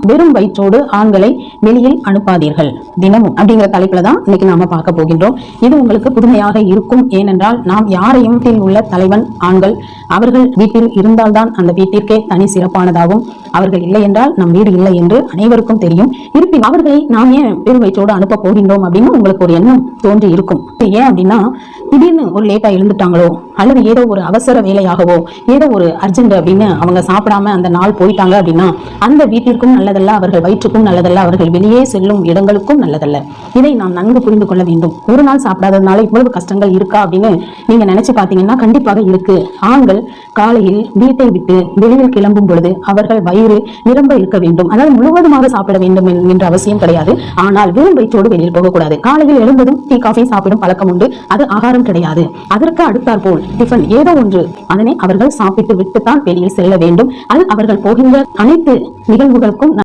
வெறும் வயிற்றோடு ஆண்களை வெளியில் அனுப்பாதீர்கள் தினமும் அப்படிங்கிற தலைப்புல தான் இன்னைக்கு நாம பார்க்க போகின்றோம். இது உங்களுக்கு புதுமையாக இருக்கும். ஏனென்றால் நாம் யாரையும் உள்ள தலைவன் ஆண்கள் அவர்கள் வீட்டில் இருந்தால்தான் அந்த வீட்டிற்கே தனி சிறப்பானதாகும். அவர்கள் இல்லை என்றால் நம் வீடு இல்லை என்று அனைவருக்கும் தெரியும். இருப்பினும் அவர்களை நாம் ஏன் வெறும் வயிற்றோடு அனுப்ப போகின்றோம் அப்படின்னு உங்களுக்கு ஒரு எண்ணம் தோன்றி இருக்கும். ஏன் அப்படின்னா திடீர்னு ஒரு லேட்டா எழுந்துட்டாங்களோ அல்லது ஏதோ ஒரு அவசர வேலையாகவோ ஏதோ ஒரு அர்ஜென்ட் அப்படின்னு அவங்க சாப்பிடாம அந்த நாள் போயிட்டாங்க அப்படின்னா அந்த வீட்டிற்கும் நல்லதல்ல, அவர்கள் வயிற்றுக்கும் நல்லதல்ல, அவர்கள் வெளியே செல்லும் இடங்களுக்கும் நல்லதல்ல. இதை நாம் நன்கு புரிந்து கொள்ள வேண்டும். ஒரு நாள் சாப்பிடாததுனால இவ்வளவு கஷ்டங்கள் இருக்கா அப்படின்னு நீங்க நினைச்சு பாத்தீங்கன்னா கண்டிப்பாக இருக்கு. ஆண்கள் காலையில் வீட்டை விட்டு வெளியில் கிளம்பும் பொழுது அவர்கள் வயிறு நிரம்ப இருக்க வேண்டும். அதாவது முழுவதுமாக சாப்பிட வேண்டும் என்ற அவசியம் கிடையாது. ஆனால் வெறும் வயிற்றோடு வெளியில் போகக்கூடாது. காலையில் எழுந்ததும் டீ காஃபி சாப்பிடும் பழக்கம் உண்டு. அது ஆகாரம் கிடையாது. அதற்கு அடுத்தாற் போல் டிஃபன் ஏதோ ஒன்று அதனை அவர்கள் சாப்பிட்டு விட்டுத்தான் வெளியில் செல்ல வேண்டும். அது அவர்கள் போகின்ற அனைத்து நிகழ்வுகளுக்கும்